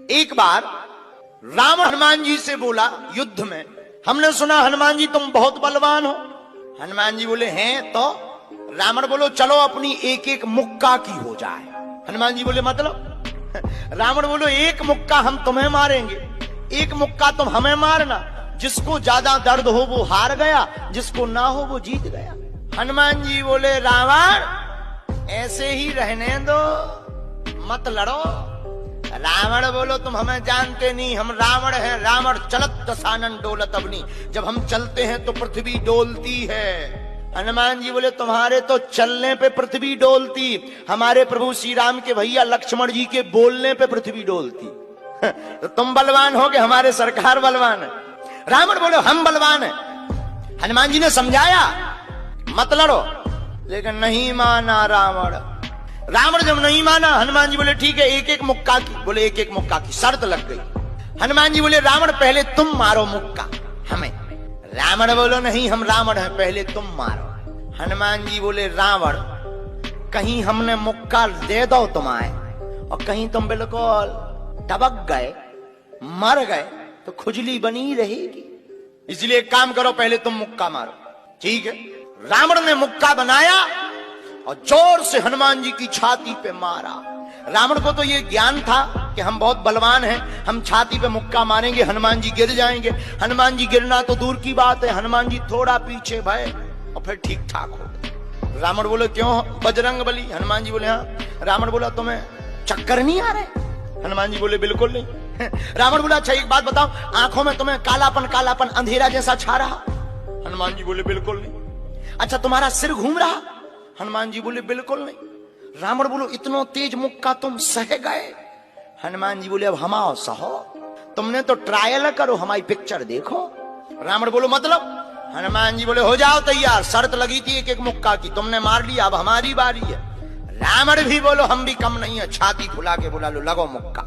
एक बार रावण हनुमान जी से बोला युद्ध में, हमने सुना हनुमान जी तुम बहुत बलवान हो। हनुमान जी बोले हैं तो? रावण बोलो चलो अपनी एक एक मुक्का की हो जाए। हनुमान जी बोले मतलब? रावण बोलो एक मुक्का हम तुम्हें मारेंगे, एक मुक्का तुम हमें मारना, जिसको ज्यादा दर्द हो वो हार गया, जिसको ना हो वो जीत गया। हनुमान जी बोले रावण ऐसे ही रहने दो, मत लड़ो। रावण बोलो तुम हमें जानते नहीं, हम रावण हैं। रावण चलत दसानन डोलत अवनी, जब हम चलते हैं तो पृथ्वी डोलती है। हनुमान जी बोले तुम्हारे तो चलने पे पृथ्वी डोलती, हमारे प्रभु श्री राम के भैया लक्ष्मण जी के बोलने पे पृथ्वी डोलती। तो तुम बलवान हो कि हमारे सरकार बलवान है? रावण बोले हम बलवान है। हनुमान जी ने समझाया मत लड़ो, लेकिन नहीं माना रावण। रावण जब नहीं माना, हनुमान जी बोले ठीक है एक एक मुक्का की। बोले एक एक मुक्का की, शर्त लग गई। हनुमान जी बोले रावण पहले तुम मारो मुक्का हमें। रावण बोलो नहीं हम रावण हैं, पहले तुम मारो। हनुमान जी बोले रावण कहीं हमने मुक्का दे दो तुम्हारे और कहीं तुम बिल्कुल दबक गए मर गए तो खुजली बनी रहेगी, इसलिए एक काम करो पहले तुम मुक्का मारो। ठीक है, रावण ने मुक्का बनाया और जोर से हनुमान जी की छाती पे मारा। रावण को तो ये ज्ञान था कि हम बहुत बलवान हैं, हम छाती पे मुक्का मारेंगे हनुमान जी गिर जाएंगे। हनुमान जी गिरना तो दूर की बात है, हनुमान जी थोड़ा पीछे भय और फिर ठीक ठाक हो गए। रावण बोले क्यों बजरंग बली? हनुमान जी बोले हाँ। रावण बोला तुम्हें चक्कर नहीं आ रहे? हनुमान जी बोले बिल्कुल नहीं। रावण बोला अच्छा एक बात बताओ, आंखों में तुम्हें कालापन कालापन अंधेरा जैसा छा रहा? हनुमान जी बोले बिल्कुल नहीं। अच्छा तुम्हारा सिर घूम रहा? हनुमान जी बोले बिल्कुल नहीं। रावण बोलो इतना तेज मुक्का तुम सह गए? हनुमान जी बोले अब हम आओ सहो, तुमने तो ट्रायल करो, हमारी पिक्चर देखो। रावण बोलो मतलब? हनुमान जी बोले हो जाओ तैयार, शर्त लगी थी एक एक मुक्का की, तुमने मार लिया, अब हमारी बारी है। रावण भी बोलो हम भी कम नहीं है, छाती फुला के बोला लो लगो मुक्का।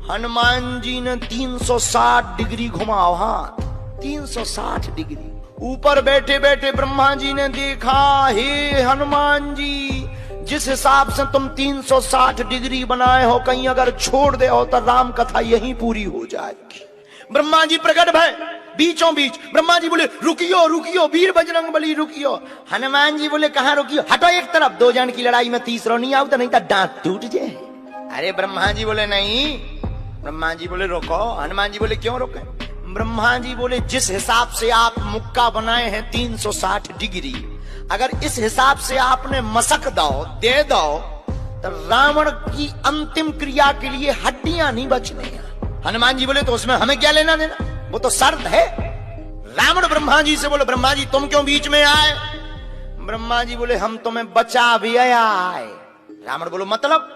हनुमान जी ने 360 डिग्री घुमाओ हाथ, 360 डिग्री। ऊपर बैठे बैठे ब्रह्मा जी ने देखा, हे हनुमान जी जिस हिसाब से तुम 360 डिग्री बनाए हो, कहीं अगर छोड़ दे हो तो राम कथा यहीं पूरी हो जाएगी। ब्रह्मा जी प्रकट भय बीचों बीच। ब्रह्मा जी बोले रुकियो रुकियो वीर बजरंग बली रुकियो। हनुमान जी बोले कहां रुकियो? हटो एक तरफ, दो जन की लड़ाई में तीसरा नहीं आओ तो नहीं तो दांत टूट जाए। अरे ब्रह्मा जी बोले नहीं। ब्रह्मा जी बोले रुको। हनुमान जी बोले क्यों रुके? ब्रह्मा जी बोले जिस हिसाब से आप मुक्का बनाए हैं 360 डिग्री, अगर इस हिसाब से आपने मसक दे दो तो रावण की अंतिम क्रिया के लिए हड्डियां नहीं बचने। हनुमान जी बोले तो उसमें हमें क्या लेना देना, वो तो शर्त है। रावण ब्रह्मा जी से बोले ब्रह्मा जी तुम क्यों बीच में आए? ब्रह्मा जी बोले हम तुम्हें बचा भी आए। रावण बोलो मतलब?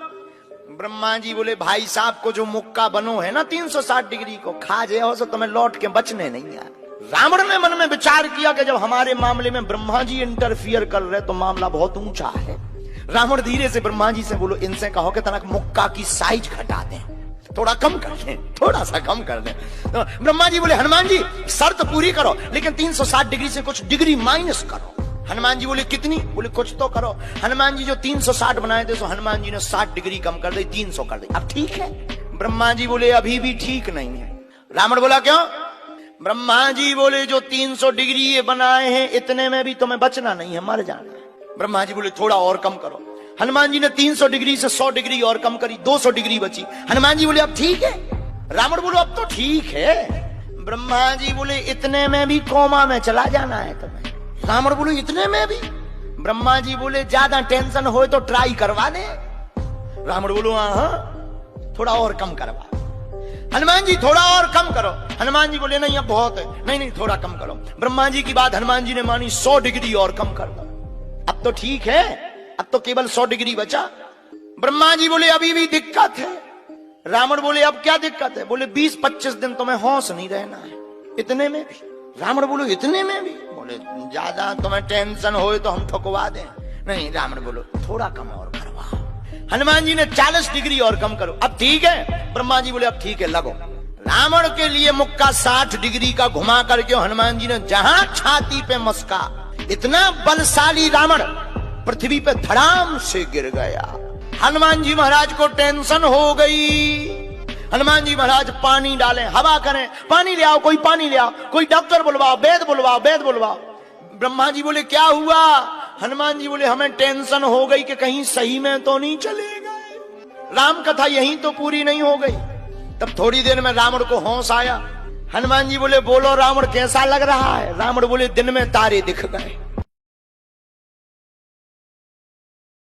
ब्रह्मा जी बोले भाई साहब को जो मुक्का बनो है ना 360 डिग्री को, खा जाओ तो तुम्हें लौट के बचने नहीं आए। रावण ने मन में विचार किया कि जब हमारे मामले में ब्रह्मा जी इंटरफियर कर रहे तो मामला बहुत ऊंचा है। रावण धीरे से ब्रह्मा जी से बोलो इनसे कहो कि तनक मुक्का की साइज घटा दें, थोड़ा कम कर दें, थोड़ा सा कम कर दें। तो ब्रह्मा जी बोले हनुमान जी शर्त पूरी करो, लेकिन 360 डिग्री से कुछ डिग्री माइनस करो। हनुमान जी बोले कितनी? बोले कुछ तो करो। हनुमान जी जो 360 बनाए थे, सो हनुमान जी ने 60 डिग्री कम कर दी, 300 कर दी। अब ठीक है? ब्रह्मा जी बोले अभी भी ठीक नहीं है। रावण बोला क्यों? ब्रह्मा जी बोले जो 300 डिग्री ये बनाए हैं इतने में भी तुम्हें बचना नहीं है, मर जाना है। ब्रह्मा जी बोले थोड़ा और कम करो। हनुमान जी ने 300 डिग्री से 100 डिग्री और कम करी, 200 डिग्री बची। हनुमान जी बोले अब ठीक है? रावण बोलो अब तो ठीक है। ब्रह्मा जी बोले इतने में भी कोमा में चला जाना है तुम्हें। रावण बोलो इतने में भी? ब्रह्मा जी बोले ज्यादा टेंशन हो तो ट्राई करवा दे। रावण बोलो हाँ थोड़ा और कम करवा। हनुमान जी थोड़ा और कम करो। हनुमान जी बोले नहीं अब बहुत है। नहीं नहीं थोड़ा कम करो। ब्रह्मा जी की बात हनुमान जी ने मानी, 100 डिग्री और कम कर दो। अब तो ठीक है, अब तो केवल 100 डिग्री बचा। ब्रह्मा जी बोले अभी भी दिक्कत है। रावण बोले अब क्या दिक्कत है? बोले 20-25 दिन तुम्हें होश नहीं रहना है, इतने में भी। रावण बोलो इतने में भी? बोले ज्यादा तुम्हें टेंशन हो तो हम ठुकवा दें। नहीं रावण बोलो थोड़ा कम और करवाओ। हनुमान जी ने 40 डिग्री और कम करो। अब ठीक है? ब्रह्मा जी बोले अब ठीक है लगो। रावण के लिए मुक्का 60 डिग्री का घुमा करके हनुमान जी ने जहां छाती पे मस्का, इतना बलशाली रावण पृथ्वी पे धड़ाम से गिर गया। हनुमान जी महाराज को टेंशन हो गई। हनुमान जी महाराज पानी डालें, हवा करें, पानी ले आओ, कोई पानी ले आओ, कोई डॉक्टर बुलवाओ, वैद बुलवाओ, वैद बुलवाओ। ब्रह्मा जी बोले क्या हुआ? हनुमान जी बोले हमें टेंशन हो गई कि कहीं सही में तो नहीं चले गए, राम कथा यहीं तो पूरी नहीं हो गई। तब थोड़ी देर में रावण को होश आया। हनुमान जी बोले बोलो रावण कैसा लग रहा है? रावण बोले दिन में तारे दिख गए।